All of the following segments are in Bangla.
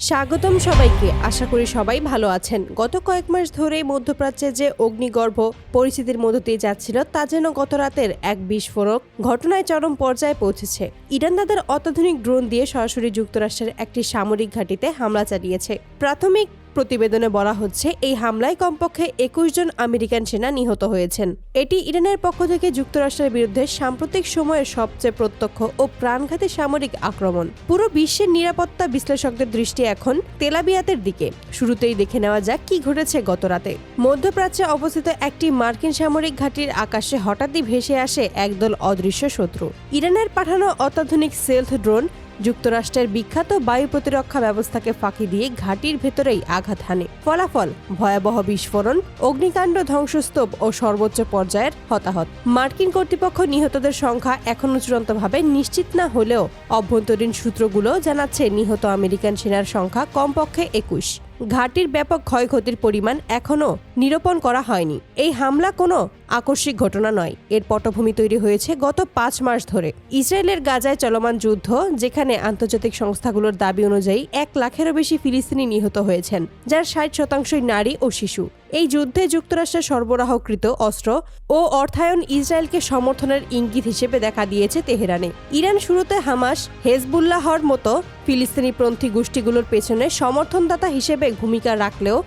স্বাগতম সবাইকে। আশা করি সবাই ভালো আছেন। গত কয়েক মাস ধরেই মধ্যপ্রাচ্যে যে অগ্নিগর্ভ পরিস্থিতির মধ্য দিয়ে যাচ্ছিল তা যেন গত রাতের এক বিস্ফোরক ঘটনায় চরম পর্যায়ে পৌঁছেছে। ইরান তাদের অত্যাধুনিক ড্রোন দিয়ে সরাসরি যুক্তরাষ্ট্রের একটি সামরিক ঘাঁটিতে হামলা চালিয়েছে। প্রাথমিক প্রতিবেদনে বলা হচ্ছে এই হামলায় কমপক্ষে ২১ জন আমেরিকান সেনা নিহত হয়েছেন। এটি ইরানের পক্ষ থেকে যুক্তরাষ্ট্রের বিরুদ্ধে সাম্প্রতিক সময়ের সবচেয়ে প্রত্যক্ষ ও প্রাণঘাতী সামরিক আক্রমণ। পুরো বিশ্বের নিরাপত্তা বিশ্লেষকদের দৃষ্টি এখন তেল আবিয়াতের দিকে। শুরুতেই দেখে নেওয়া যাক কি ঘটেছে গত রাতে। মধ্যপ্রাচ্যে অবস্থিত একটি মার্কিন সামরিক ঘাঁটির আকাশে হঠাৎই ভেসে আসে একদল অদৃশ্য শত্রু। ইরানের পাঠানো অত্যাধুনিক স্টেলথ ড্রোন যুক্তরাষ্ট্রের বিখ্যাত বায়ু প্রতিরক্ষা ব্যবস্থাকে ফাঁকি দিয়ে ঘাঁটির ভেতরেই আঘাত হানে। ফলাফল ভয়াবহ বিস্ফোরণ, অগ্নিকাণ্ড, ধ্বংসস্তূপ ও সর্বোচ্চ পর্যায়ের হতাহত। মার্কিন কর্তৃপক্ষ নিহতদের সংখ্যা এখনও চূড়ান্তভাবে নিশ্চিত না হলেও অভ্যন্তরীণ সূত্রগুলো জানাচ্ছে নিহত আমেরিকান সেনার সংখ্যা কমপক্ষে ২১। ঘাঁটির ব্যাপক ক্ষয়ক্ষতির পরিমাণ এখনও নিরূপণ করা হয়নি। এই হামলা কোনো আকস্মিক ঘটনা নয়, এর পটভূমি তৈরি হয়েছে গত ৫ মাস ধরে। ইসরায়েলের গাজায় চলমান যুদ্ধ, যেখানে আন্তর্জাতিক সংস্থাগুলোর দাবি অনুযায়ী ১ লাখেরও বেশি ফিলিস্তিনি নিহত হয়েছেন, যার ৬০% নারী ও শিশু। এই যুদ্ধে যুক্তরাষ্ট্রের সরবরাহকৃত অস্ত্র ও অর্থায়ন ইসরায়েলকে সমর্থনের ইঙ্গিত হিসেবে দেখা দিয়েছে তেহরানে। ইরান শুরুতে হামাস, হেজবুল্লাহর মতো ফিলিস্তিনিপন্থী গোষ্ঠীগুলোর পেছনে সমর্থনদাতা হিসেবে ভূমিকা রাখলেও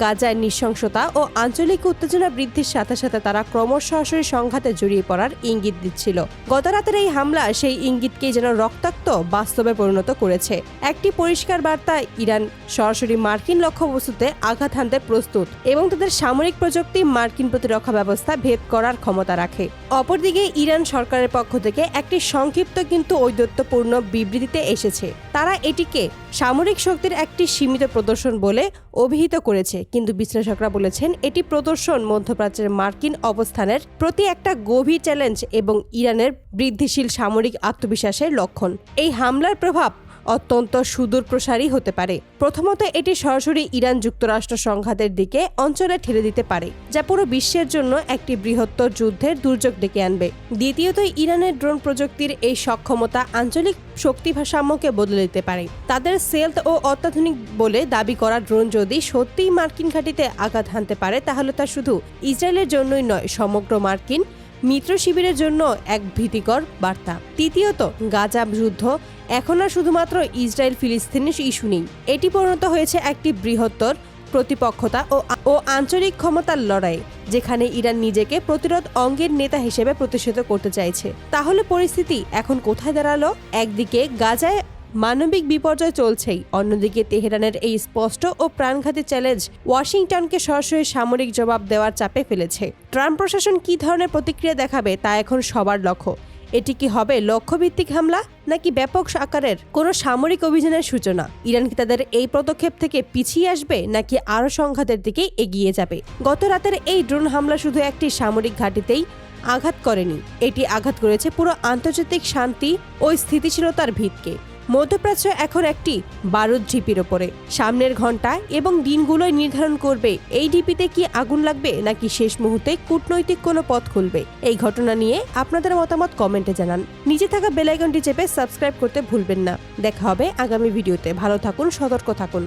গাজায় নৃশংসতা ও আঞ্চলিক উত্তেজনা বৃদ্ধির সাথে সাথে তারা ক্রমশ সরাসরি সংঘাতে জড়িয়ে পড়ার ইঙ্গিত দিচ্ছিল। গত রাতের এই হামলা সেই ইঙ্গিতকেই যেন রক্তাক্ত বাস্তবে পরিণত করেছে। একটি পরিষ্কার বার্তা, ইরান সরাসরি মার্কিন লক্ষ্যবস্তুতে আঘাত হানতে প্রস্তুত এবং তাদের সামরিক প্রযুক্তি মার্কিন প্রতিরক্ষা ব্যবস্থা ভেদ করার ক্ষমতা রাখে। অপরদিকে ইরান সরকারের পক্ষ থেকে একটি সংক্ষিপ্ত কিন্তু ঔদ্ধত্যপূর্ণ বিবৃতিতে এসেছে। তারা এটিকে সামরিক শক্তির একটি সীমিত প্রদর্শন বলে অভিহিত করেছে, কিন্তু বিশ্লেষকরা বলেছেন এটি প্রদর্শন মধ্যপ্রাচ্যের মার্কিন অবস্থানের প্রতি একটা গভীর চ্যালেঞ্জ এবং ইরানের বৃদ্ধিশীল সামরিক আত্মবিশ্বাসের লক্ষণ। এই হামলার প্রভাব অত্যন্ত সুদূরপ্রসারী হতে পারে। প্রথমত, এটি সরাসরি ইরান যুক্তরাষ্ট্র সংঘাতের দিকে অঞ্চলে ঠেলে দিতে পারে, যা পুরো বিশ্বের জন্য একটি বৃহত্তর যুদ্ধের দুর্যোগ ডেকে আনবে। দ্বিতীয়ত, ইরানের ড্রোন প্রযুক্তির এই সক্ষমতা আঞ্চলিক শক্তি ভারসাম্যকে বদলে দিতে পারে। তাদের স্টেলথ ও অত্যাধুনিক বলে দাবি করা ড্রোন যদি সত্যিই মার্কিন ঘাঁটিতে আঘাত হানতে পারে, তাহলে তা শুধু ইসরায়েলের জন্যই নয়, সমগ্র মার্কিন মিত্র শিবিরের জন্য এক ভীতিকর বার্তা। তৃতীয়ত, গাজা যুদ্ধ এখন আর শুধুমাত্র ইসরায়েল ফিলিস্তিনি ইস্যু নেই, এটি পরিণত হয়েছে একটি বৃহত্তর প্রতিপক্ষতা ও আঞ্চলিক ক্ষমতার লড়াই, যেখানে ইরান নিজেকে প্রতিরোধ অঙ্গের নেতা হিসেবে প্রতিষ্ঠিত করতে চাইছে। তাহলে পরিস্থিতি এখন কোথায় দাঁড়ালো? একদিকে গাজায় মানবিক বিপর্যয় চলছেই, অন্যদিকে তেহরানের এই স্পষ্ট ও প্রাণঘাতী চ্যালেঞ্জ ওয়াশিংটনকে সরাসরি সামরিক জবাব দেওয়ার চাপে ফেলেছে। ট্রাম্প প্রশাসন কি ধরনের প্রতিক্রিয়া দেখাবে তা এখন সবার লক্ষ্য। এটি কি হবে লক্ষ্যভিত্তিক হামলা, নাকি ব্যাপক আকারের কোনো সামরিক অভিযানের সূচনা? ইরান কি তাদের এই পদক্ষেপ থেকে পিছিয়ে আসবে, নাকি আরও সংঘাতের দিকে এগিয়ে যাবে? গত রাতের এই ড্রোন হামলা শুধু একটি সামরিক ঘাঁটিতেই আঘাত করেনি, এটি আঘাত করেছে পুরো আন্তর্জাতিক শান্তি ও স্থিতিশীলতার ভিতকে। মধ্যপ্রাচ্য এখন একটি বারুদ ঢিপির ওপরে। সামনের ঘন্টা এবং দিনগুলোই নির্ধারণ করবে এই ঢিপিতে কি আগুন লাগবে, নাকি শেষ মুহূর্তে কূটনৈতিক কোনো পথ খুলবে। এই ঘটনা নিয়ে আপনাদের মতামত কমেন্টে জানান। নিচে থাকা বেল আইকনটি চেপে সাবস্ক্রাইব করতে ভুলবেন না। দেখা হবে আগামী ভিডিওতে। ভালো থাকুন, সতর্ক থাকুন।